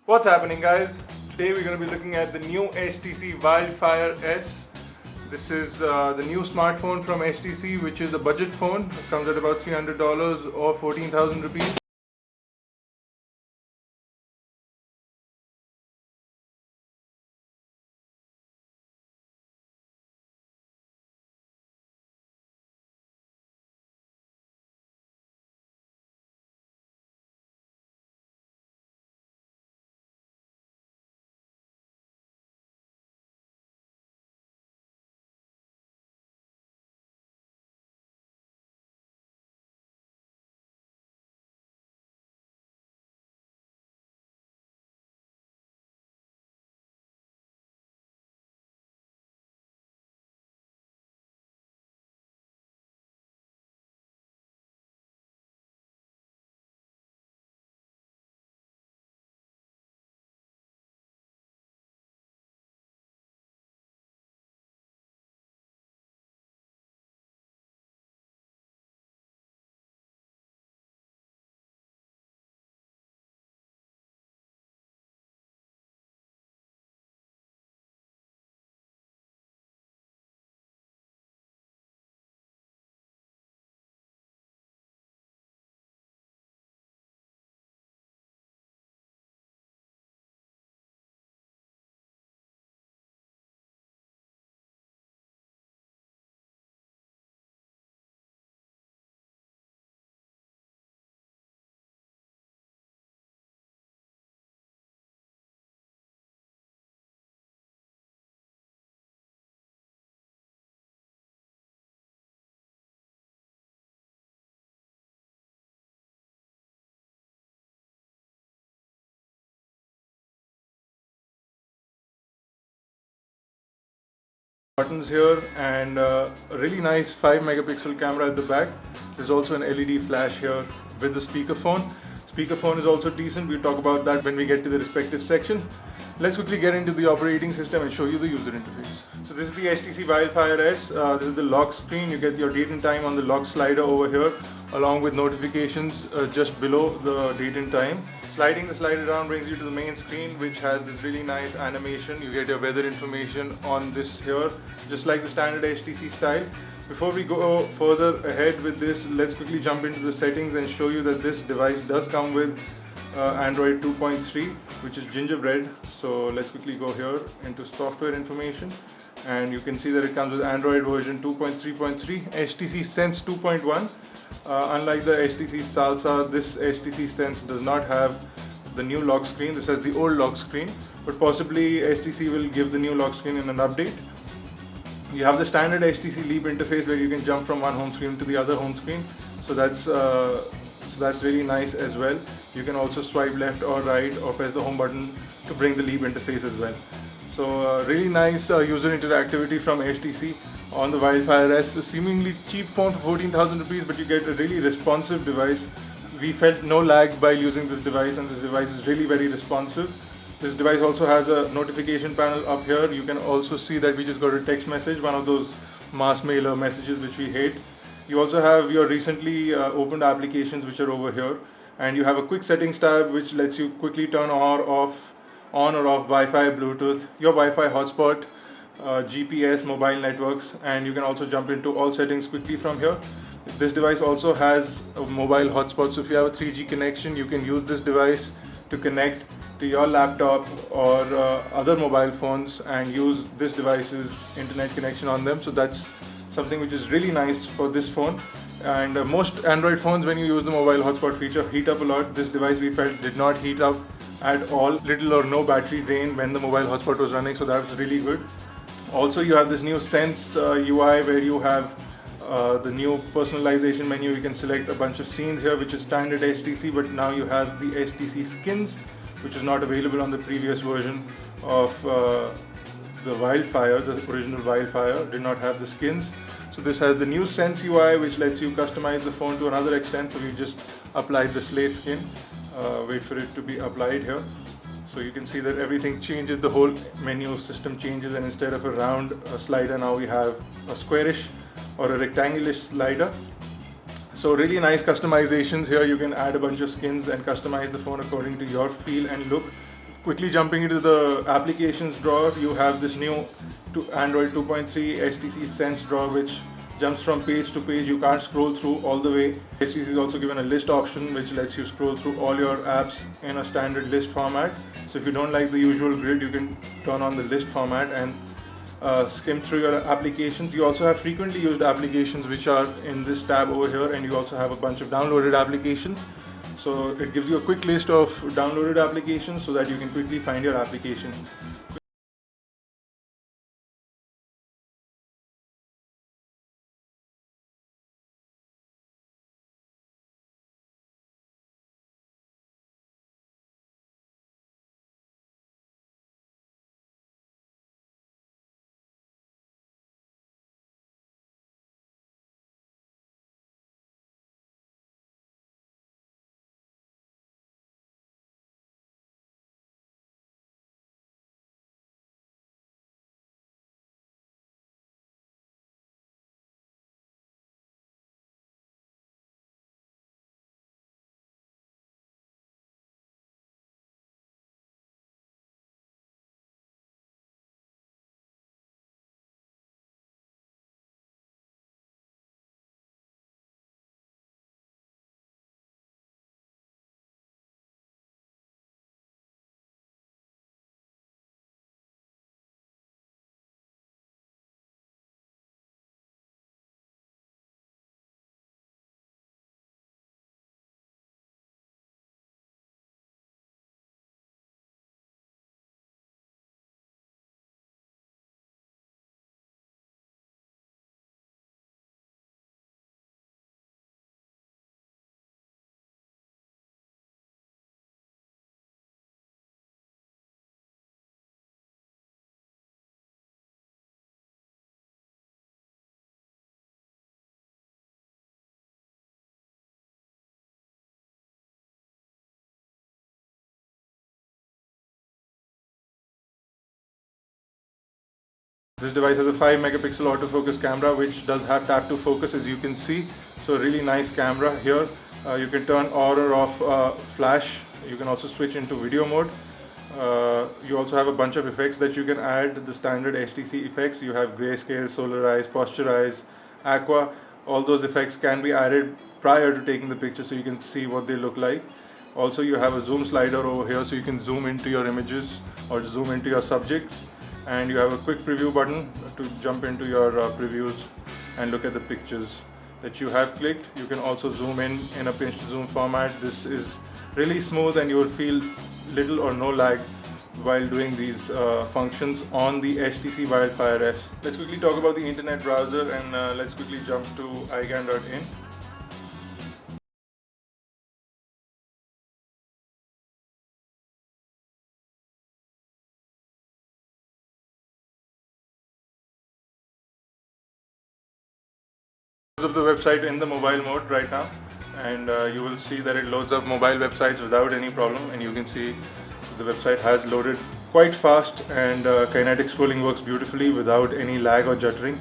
What's happening, guys? Today we're going to be looking at the new HTC Wildfire S. This is the new smartphone from HTC, which is a budget phone. It comes at about $300 or 14,000 rupees. Buttons here and a really nice 5 megapixel camera at the back. There's also an LED flash here with the speakerphone. Speakerphone is also decent. We'll talk about that when we get to the respective section. Let's quickly get into the operating system and show you the user interface. So this is the HTC Wildfire S. This is the lock screen. You get your date and time on the lock slider over here, along with notifications just below the date and time. Sliding the slider down brings you to the main screen, which has this really nice animation. You get your weather information on this here, just like the standard HTC style. Before we go further ahead with this, let's quickly jump into the settings and show you that this device does come with Android 2.3, which is gingerbread. So let's quickly go here into software information, and you can see that it comes with Android version 2.3.3, HTC Sense 2.1. Unlike the HTC Salsa, this HTC Sense does not have the new lock screen. This has the old lock screen, but possibly HTC will give the new lock screen in an update. You have the standard HTC Leap interface where you can jump from one home screen to the other home screen. So that's really nice as well. You can also swipe left or right or press the home button to bring the Leap interface as well. So really nice user interactivity from HTC on the Wildfire S. A seemingly cheap phone for 14,000 rupees, but you get a really responsive device. We felt no lag while using this device, and this device is really very responsive. This device also has a notification panel up here. You can also see that we just got a text message, one of those mass mailer messages which we hate. You also have your recently opened applications which are over here, and you have a quick settings tab which lets you quickly turn on or off Wi-Fi, Bluetooth, your Wi-Fi hotspot, GPS, mobile networks, and you can also jump into all settings quickly from here. This device also has a mobile hotspot, so if you have a 3G connection, you can use this device to connect to your laptop or other mobile phones and use this device's internet connection on them. So that's something which is really nice for this phone. And most Android phones, when you use the mobile hotspot feature, heat up a lot. This device, we felt, did not heat up at all. Little or no battery drain when the mobile hotspot was running, so that was really good. Also, you have this new Sense UI where you have the new personalization menu. You can select a bunch of scenes here, which is standard HTC, but now you have the HTC skins, which is not available on the previous version of the Wildfire. The original Wildfire did not have the skins. So this has the new Sense UI, which lets you customize the phone to another extent. So we just applied the slate skin, wait for it to be applied here. So you can see that everything changes, the whole menu system changes, and instead of a round slider, now we have a squarish or a rectangular slider. So really nice customizations here. You can add a bunch of skins and customize the phone according to your feel and look. Quickly jumping into the applications drawer, you have this new Android 2.3 HTC Sense drawer, which jumps from page to page. You can't scroll through all the way. HTC is also given a list option, which lets you scroll through all your apps in a standard list format. So if you don't like the usual grid, you can turn on the list format and skim through your applications. You also have frequently used applications, which are in this tab over here, and you also have a bunch of downloaded applications. So it gives you a quick list of downloaded applications so that you can quickly find your application. This device has a 5 megapixel autofocus camera, which does have tap to focus, as you can see. So really nice camera here. You can turn on or off flash. You can also switch into video mode. You also have a bunch of effects that you can add. The standard HTC effects, you have grayscale, solarize, posterize, aqua. All those effects can be added prior to taking the picture, so you can see what they look like. Also, you have a zoom slider over here, so you can zoom into your images or zoom into your subjects. And you have a quick preview button to jump into your previews and look at the pictures that you have clicked. You can also zoom in a pinch to zoom format. This is really smooth, and you will feel little or no lag while doing these functions on the HTC Wildfire S. Let's quickly talk about the internet browser, and let's quickly jump to igan.in. Of the website in the mobile mode right now, and you will see that it loads up mobile websites without any problem, and you can see the website has loaded quite fast, and kinetic scrolling works beautifully without any lag or juttering,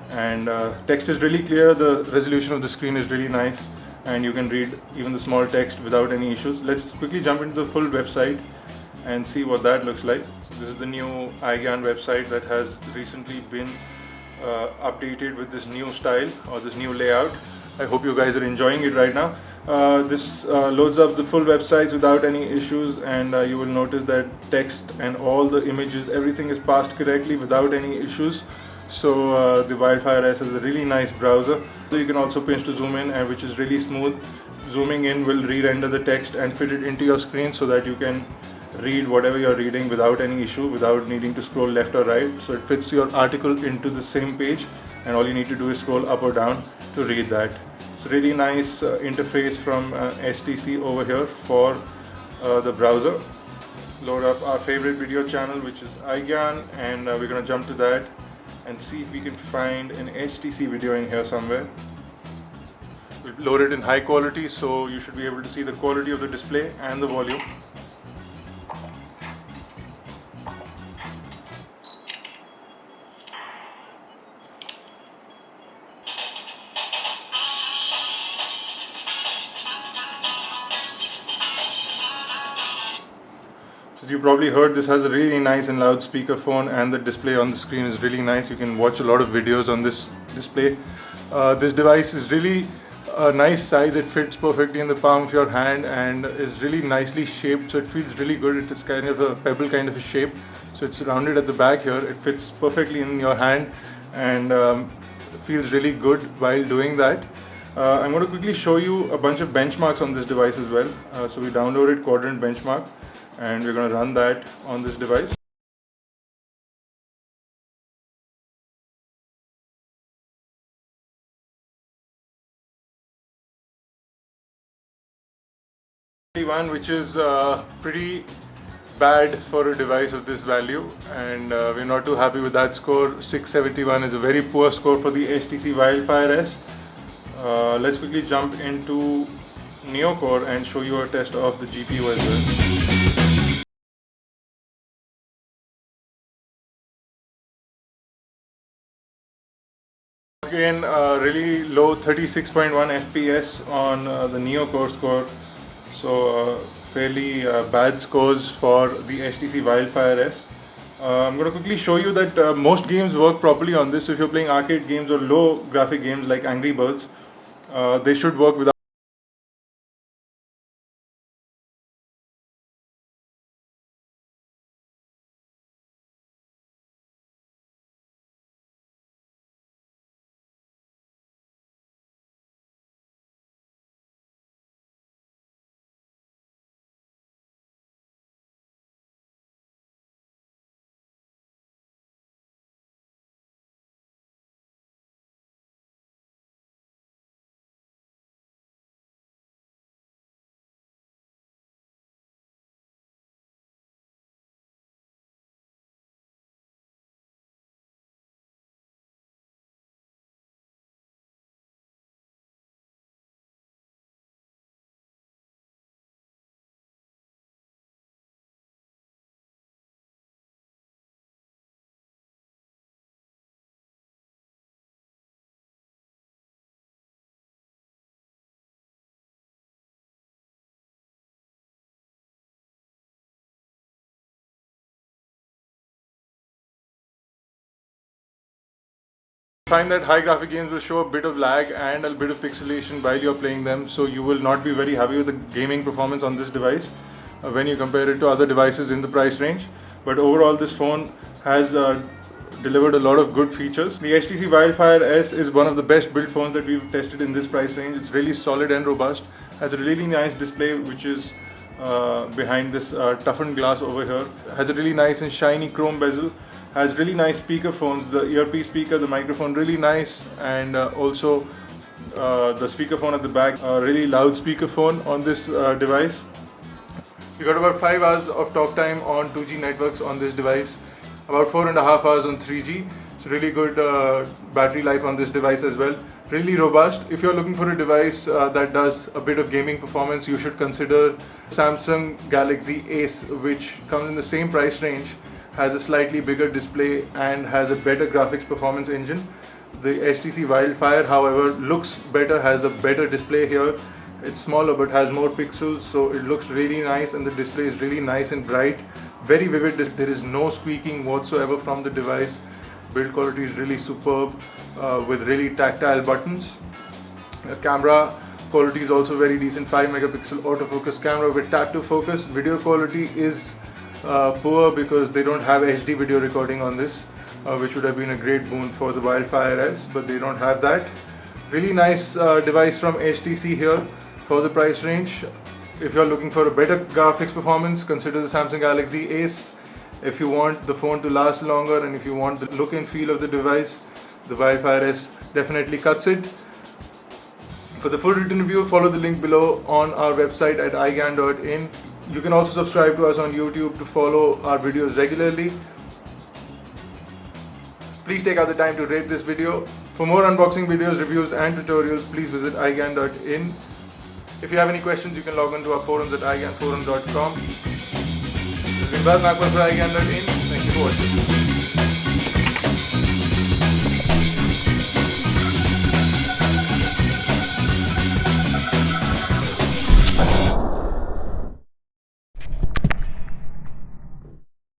and text is really clear. The resolution of the screen is really nice, and you can read even the small text without any issues. Let's quickly jump into the full website and see what that looks like. This is the new igan website that has recently been updated with this new style or this new layout. I hope you guys are enjoying it right now. This loads up the full websites without any issues, and you will notice that text and all the images, everything is passed correctly without any issues. So the Wildfire S is a really nice browser. So you can also pinch to zoom in, which is really smooth. Zooming in will re-render the text and fit it into your screen so that you can read whatever you're reading without any issue, without needing to scroll left or right. So it fits your article into the same page, and all you need to do is scroll up or down to read that. So really nice interface from HTC over here for the browser. Load up our favorite video channel, which is igan, and we're going to jump to that and see if we can find an HTC video in here somewhere. We've loaded in high quality, so you should be able to see the quality of the display and the volume. So So you probably heard this has a really nice and loud speakerphone, and the display on the screen is really nice. You can watch a lot of videos on this display. This device is really a nice size. It fits perfectly in the palm of your hand and is really nicely shaped, so it feels really good. It is kind of a pebble kind of a shape, so it's rounded at the back here. It fits perfectly in your hand and feels really good while doing that. I'm going to quickly show you a bunch of benchmarks on this device as well. So we downloaded Quadrant Benchmark and we're going to run that on this device. One which is pretty bad for a device of this value, and we're not too happy with that score. 671 is a very poor score for the HTC Wildfire S. Let's quickly jump into NeoCore and show you a test of the GPU as well. Again, really low 36.1 FPS on the NeoCore score, so fairly bad scores for the HTC Wildfire S. I'm going to quickly show you that most games work properly on this. So if you're playing arcade games or low graphic games like Angry Birds, they should work without. Find that high graphic games will show a bit of lag and a bit of pixelation while you're playing them, so you will not be very happy with the gaming performance on this device when you compare it to other devices in the price range. But overall, this phone has delivered a lot of good features. The HTC Wildfire S is one of the best built phones that we've tested in this price range. It's really solid and robust, has a really nice display which is behind this toughened glass over here, has a really nice and shiny chrome bezel, has really nice speaker phones, the earpiece speaker, the microphone really nice, and also the speakerphone at the back, a really loud speakerphone on this device. You got about 5 hours of talk time on 2G networks on this device, about 4.5 hours on 3G. So really good battery life on this device as well. Really robust. If you're looking for a device that does a bit of gaming performance, you should consider Samsung Galaxy Ace, which comes in the same price range, has a slightly bigger display and has a better graphics performance engine. The HTC Wildfire, however, looks better, has a better display here. It's smaller but has more pixels, so it looks really nice, and the display is really nice and bright, very vivid. There is no squeaking whatsoever from the device. Build quality is really superb with really tactile buttons. Camera quality is also very decent, 5 megapixel autofocus camera with tap to focus. Video quality is poor because they don't have HD video recording on this, which would have been a great boon for the Wildfire S, but they don't have that. Really nice device from HTC here for the price range. If you're looking for a better graphics performance, consider the Samsung Galaxy Ace. If you want the phone to last longer and if you want the look and feel of the device, the Wildfire S definitely cuts it. For the full written review, follow the link below on our website at igan.in. You can also subscribe to us on YouTube to follow our videos regularly. Please take out the time to rate this video. For more unboxing videos, reviews and tutorials, please visit igan.in. If you have any questions, you can log on to our forums at iganforum.com. This has been Bharat Nagpal for igan.in. Thank you for watching.